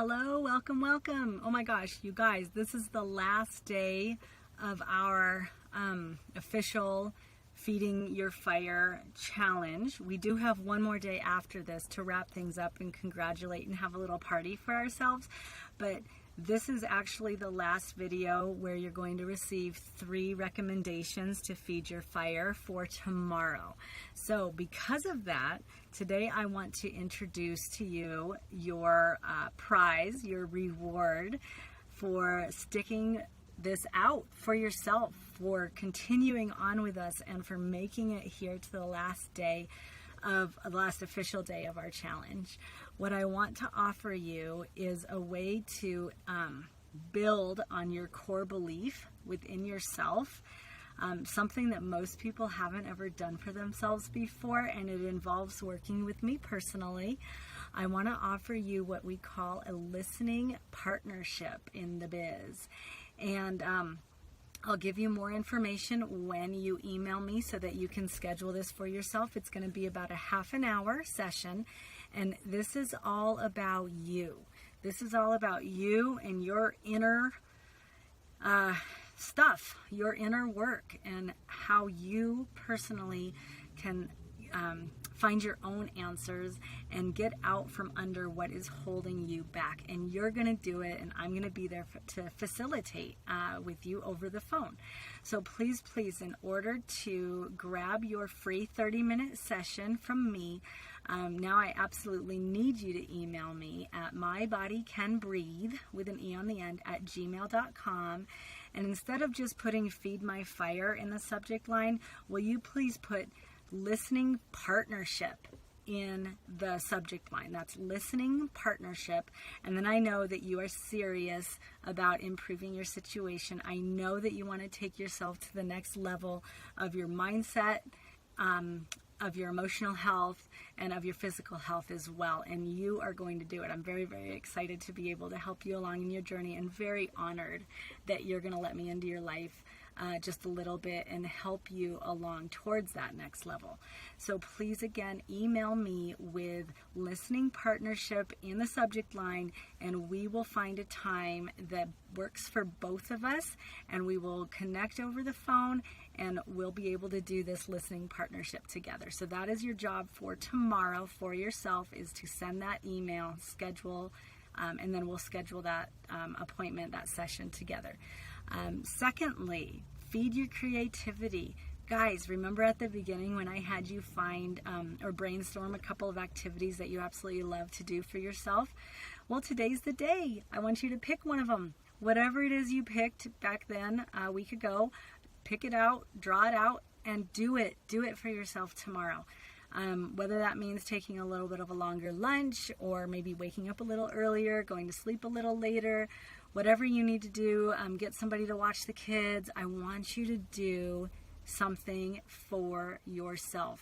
Hello, welcome, welcome. Oh my gosh, you guys, this is the last day of our official Feeding Your Fire challenge. We do have one more day after this to wrap things up and congratulate and have a little party for ourselves, but this is actually the last video where you're going to receive 3 recommendations to feed your fire for tomorrow. So because of that, today I want to introduce to you your prize, your reward for sticking this out for yourself, for continuing on with us, and for making it here to the last day of the last official day of our challenge. What I want to offer you is a way to build on your core belief within yourself, something that most people haven't ever done for themselves before, and it involves working with me personally. I want to offer you what we call a listening partnership in the biz. And I'll give you more information when you email me so that you can schedule this for yourself. It's going to be about a half an hour session, and this is all about you. This is all about you and your inner stuff, your inner work, and how you personally can find your own answers and get out from under what is holding you back. And you're going to do it, and I'm going to be there to facilitate with you over the phone. So please, in order to grab your free 30-minute session from me, now I absolutely need you to email me at mybodycanbreathe with an E on the end at gmail.com. And instead of just putting Feed My Fire in the subject line, will you please put listening partnership in the subject line? That's listening partnership. And then I know that you are serious about improving your situation. I know that you want to take yourself to the next level of your mindset, of your emotional health, and of your physical health as well. And you are going to do it. I'm very, very excited to be able to help you along in your journey, and very honored that you're going to let me into your life just a little bit and help you along towards that next level. So please, again, email me with listening partnership in the subject line, and we will find a time that works for both of us, and we will connect over the phone, and we'll be able to do this listening partnership together. So that is your job for tomorrow for yourself, is to send that email, schedule, and then we'll schedule that appointment, that session together. Secondly, feed your creativity. Guys, remember at the beginning when I had you find or brainstorm a couple of activities that you absolutely love to do for yourself? Well, today's the day. I want you to pick one of them. Whatever it is you picked back then, a week ago, pick it out, draw it out, and do it. Do it for yourself tomorrow. Whether that means taking a little bit of a longer lunch, or maybe waking up a little earlier, going to sleep a little later, whatever you need to do, get somebody to watch the kids. I want you to do something for yourself.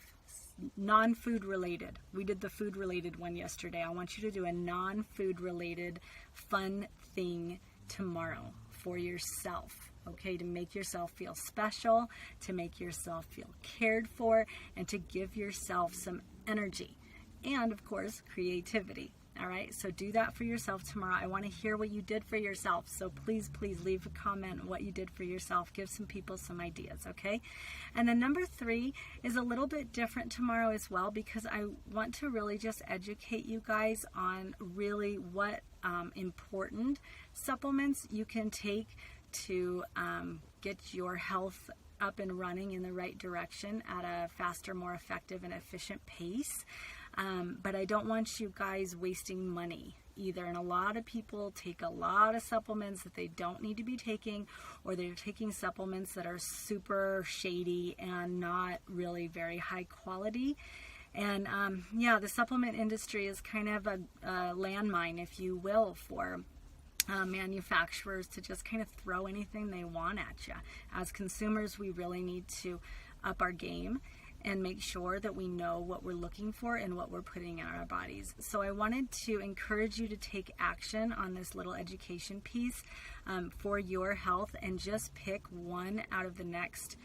Non-food related. We did the food related one yesterday. I want you to do a non-food related fun thing tomorrow for yourself. Okay, to make yourself feel special, to make yourself feel cared for, and to give yourself some energy. And of course, creativity. All right, so do that for yourself tomorrow. I want to hear what you did for yourself. So please leave a comment on what you did for yourself. Give some people some ideas, okay? And then number 3 is a little bit different tomorrow as well, because I want to really just educate you guys on really what important supplements you can take to get your health up and running in the right direction at a faster, more effective, and efficient pace. But I don't want you guys wasting money either. And a lot of people take a lot of supplements that they don't need to be taking, or they're taking supplements that are super shady and not really very high quality. And the supplement industry is kind of a landmine, if you will, for manufacturers to just kind of throw anything they want at you. As consumers, we really need to up our game and make sure that we know what we're looking for and what we're putting in our bodies. So I wanted to encourage you to take action on this little education piece for your health, and just pick one out of the next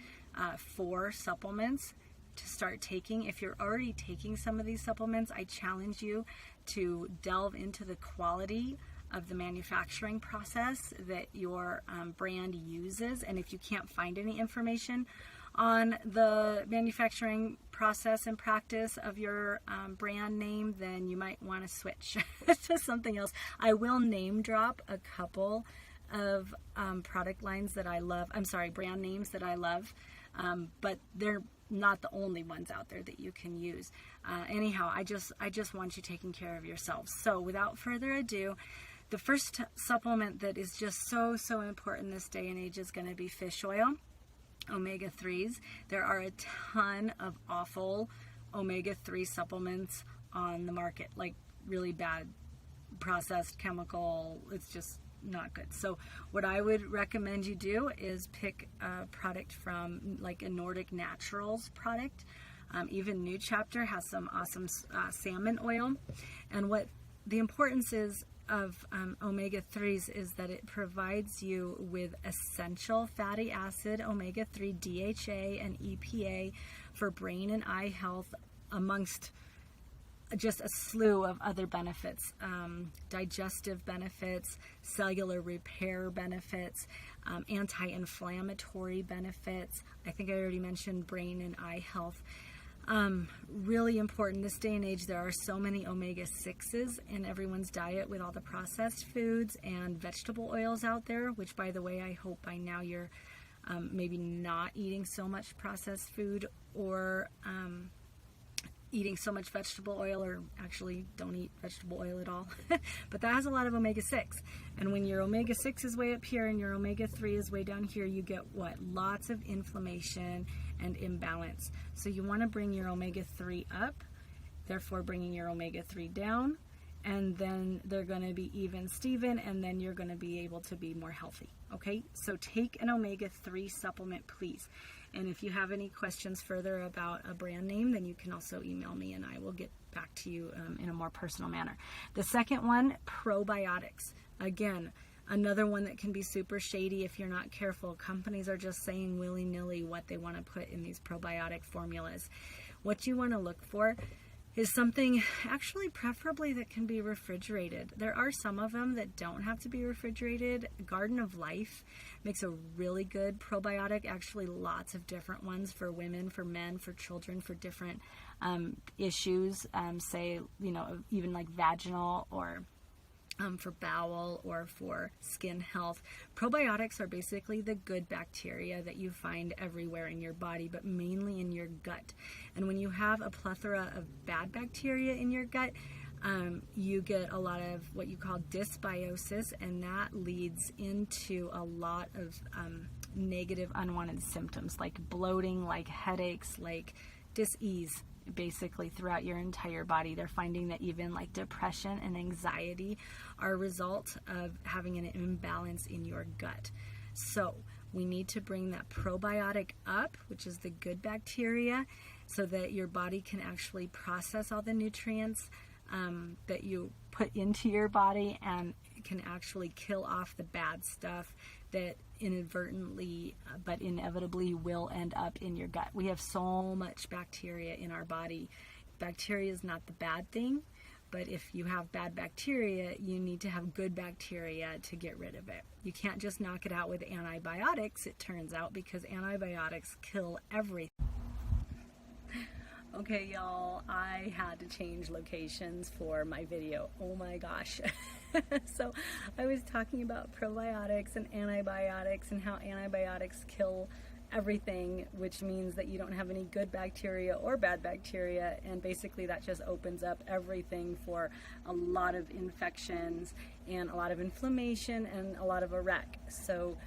4 supplements to start taking. If you're already taking some of these supplements, I challenge you to delve into the quality of the manufacturing process that your brand uses. And if you can't find any information on the manufacturing process and practice of your brand name, then you might want to switch to something else. I will name drop a couple of product lines that I love. I'm sorry, brand names that I love, but they're not the only ones out there that you can use. Anyhow, I just want you taking care of yourselves. So without further ado, the first supplement that is just so important this day and age is going to be fish oil, omega-3s. There are a ton of awful omega-3 supplements on the market, like really bad processed chemical. It's just not good. So what I would recommend you do is pick a product from like a Nordic Naturals product. Even New Chapter has some awesome salmon oil. And what the importance is of omega-3s is that it provides you with essential fatty acid, omega-3, DHA, and EPA for brain and eye health, amongst just a slew of other benefits, digestive benefits, cellular repair benefits, anti-inflammatory benefits. I think I already mentioned brain and eye health. Really important this day and age. There are so many omega-6s in everyone's diet with all the processed foods and vegetable oils out there, which, by the way, I hope by now you're maybe not eating so much processed food or eating so much vegetable oil, or actually don't eat vegetable oil at all. But that has a lot of omega-6. And when your omega-6 is way up here and your omega-3 is way down here, you get what? Lots of inflammation and imbalance. So you want to bring your omega-3 up, therefore bringing your omega-3 down, and then they're going to be even Steven, and then you're going to be able to be more healthy. Okay, so take an omega-3 supplement, please. And if you have any questions further about a brand name, then you can also email me and I will get back to you in a more personal manner. The second one, probiotics. Again, another one that can be super shady if you're not careful. Companies are just saying willy-nilly what they want to put in these probiotic formulas. What you want to look for is something actually preferably that can be refrigerated. There are some of them that don't have to be refrigerated. Garden of Life makes a really good probiotic, actually lots of different ones for women, for men, for children, for different issues, say, even like vaginal or for bowel or for skin health. Probiotics are basically the good bacteria that you find everywhere in your body, but mainly in your gut. And when you have a plethora of bad bacteria in your gut, you get a lot of what you call dysbiosis, and that leads into a lot of negative unwanted symptoms like bloating, like headaches, like dis-ease, basically throughout your entire body. They're finding that even like depression and anxiety are a result of having an imbalance in your gut. So we need to bring that probiotic up, which is the good bacteria, so that your body can actually process all the nutrients that you put into your body and can actually kill off the bad stuff that inadvertently but inevitably will end up in your gut. We have so much bacteria in our body. Bacteria is not the bad thing, but if you have bad bacteria, you need to have good bacteria to get rid of it. You can't just knock it out with antibiotics, it turns out, because antibiotics kill everything. Okay, y'all, I had to change locations for my video. Oh my gosh. So I was talking about probiotics and antibiotics and how antibiotics kill everything, which means that you don't have any good bacteria or bad bacteria, and basically that just opens up everything for a lot of infections and a lot of inflammation and a lot of a wreck. So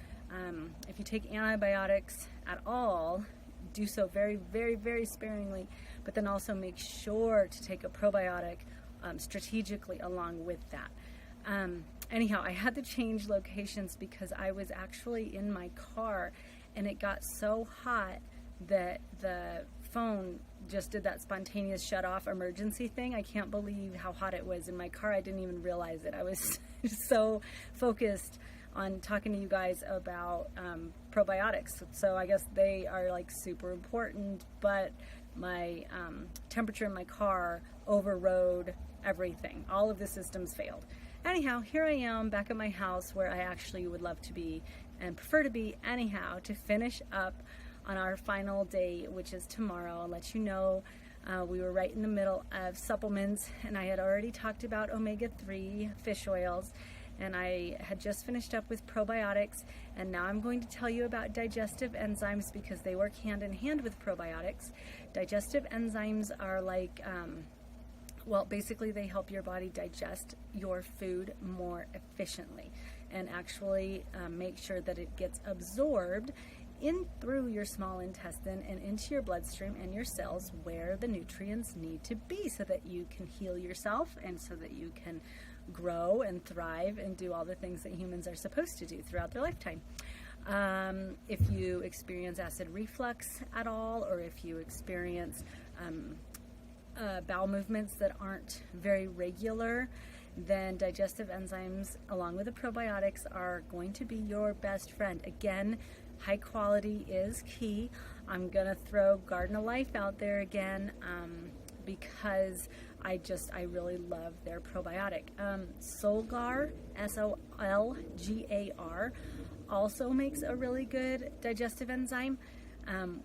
if you take antibiotics at all, do so very, very, very sparingly, but then also make sure to take a probiotic strategically along with that. Anyhow, I had to change locations because I was actually in my car and it got so hot that the phone just did that spontaneous shut off emergency thing. I can't believe how hot it was in my car. I didn't even realize it. I was so focused on talking to you guys about probiotics. So I guess they are like super important, but my temperature in my car overrode everything. All of the systems failed. Anyhow, here I am back at my house where I actually would love to be and prefer to be anyhow, to finish up on our final day, which is tomorrow. I'll let you know. We were right in the middle of supplements, and I had already talked about omega-3 fish oils, and I had just finished up with probiotics, and now I'm going to tell you about digestive enzymes because they work hand in hand with probiotics. Digestive enzymes are like, well, basically they help your body digest your food more efficiently and actually make sure that it gets absorbed in through your small intestine and into your bloodstream and your cells where the nutrients need to be so that you can heal yourself and so that you can grow and thrive and do all the things that humans are supposed to do throughout their lifetime. If you experience acid reflux at all, or if you experience bowel movements that aren't very regular, then digestive enzymes along with the probiotics are going to be your best friend. Again, high quality is key. I'm gonna throw Garden of Life out there again because I really love their probiotic. Solgar, Solgar, also makes a really good digestive enzyme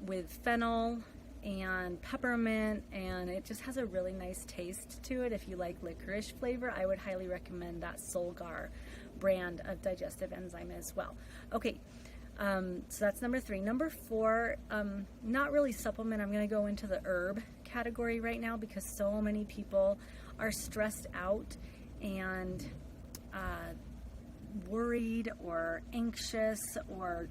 with fennel and peppermint, and it just has a really nice taste to it. If you like licorice flavor, I would highly recommend that Solgar brand of digestive enzyme as well. Okay, so that's number 3. Number 4, not really supplement. I'm going to go into the herb category right now because so many people are stressed out and worried or anxious or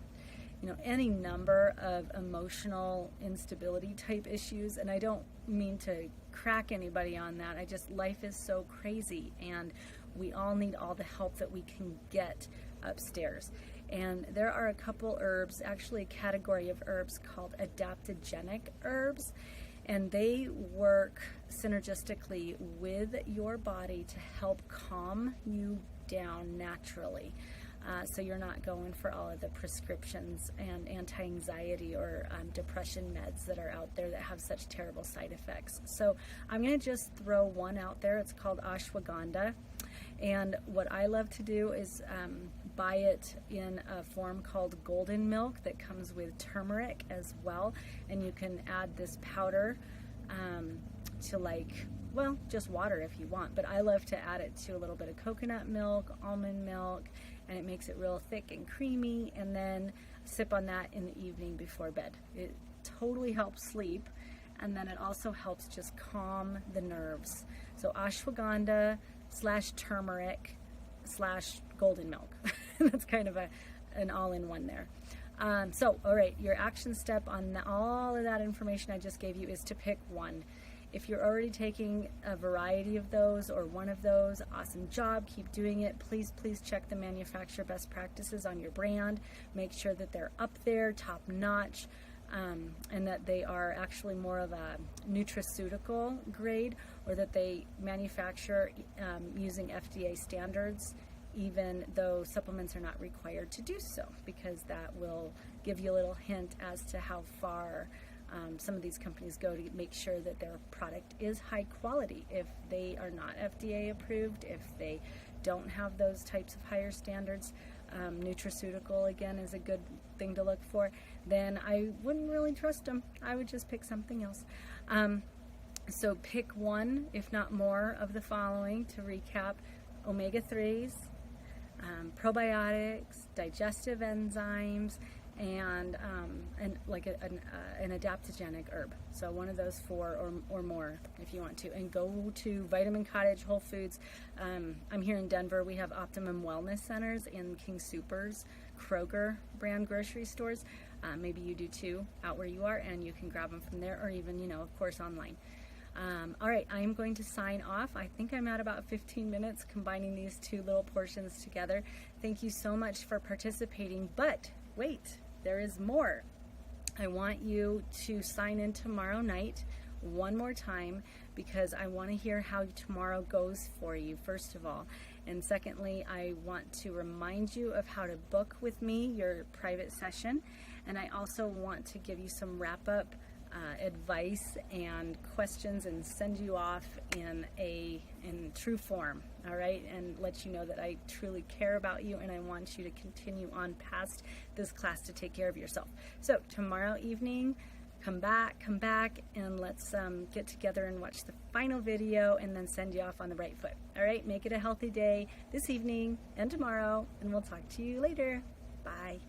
any number of emotional instability type issues. And I don't mean to crack anybody on that. Life is so crazy and we all need all the help that we can get upstairs. And there are a couple herbs, actually a category of herbs called adaptogenic herbs, and they work synergistically with your body to help calm you down naturally. So you're not going for all of the prescriptions and anti-anxiety or depression meds that are out there that have such terrible side effects. So I'm going to just throw one out there. It's called ashwagandha. And what I love to do is buy it in a form called golden milk that comes with turmeric as well. And you can add this powder to just water if you want. But I love to add it to a little bit of coconut milk, almond milk, and it makes it real thick and creamy, and then sip on that in the evening before bed. It totally helps sleep, and then it also helps just calm the nerves. So ashwagandha / turmeric / golden milk. That's kind of an all-in-one there. So, all right, your action step on all of that information I just gave you is to pick one. If you're already taking a variety of those or one of those, awesome job. Keep doing it. Please check the manufacturer best practices on your brand. Make sure that they're up there, top notch, and that they are actually more of a nutraceutical grade, or that they manufacture using FDA standards, even though supplements are not required to do so, because that will give you a little hint as to how far some of these companies go to make sure that their product is high quality. If they are not FDA approved, if they don't have those types of higher standards, nutraceutical again is a good thing to look for, then I wouldn't really trust them. I would just pick something else. So pick one, if not more, of the following to recap: omega-3s, probiotics, digestive enzymes, and an adaptogenic herb. So one of those 4 or more if you want to. And go to Vitamin Cottage, Whole Foods. I'm here in Denver. We have Optimum Wellness Centers in King Soopers, Kroger brand grocery stores. Maybe you do too out where you are, and you can grab them from there, or even, of course, online. All right, I am going to sign off. I think I'm at about 15 minutes combining these 2 little portions together. Thank you so much for participating, but wait, there is more. I want you to sign in tomorrow night one more time because I want to hear how tomorrow goes for you, first of all. And secondly, I want to remind you of how to book with me your private session. And I also want to give you some wrap-up advice and questions and send you off in true form, all right, and let you know that I truly care about you and I want you to continue on past this class to take care of yourself. So tomorrow evening, come back, and let's get together and watch the final video and then send you off on the right foot. All right, make it a healthy day this evening and tomorrow, and we'll talk to you later. Bye.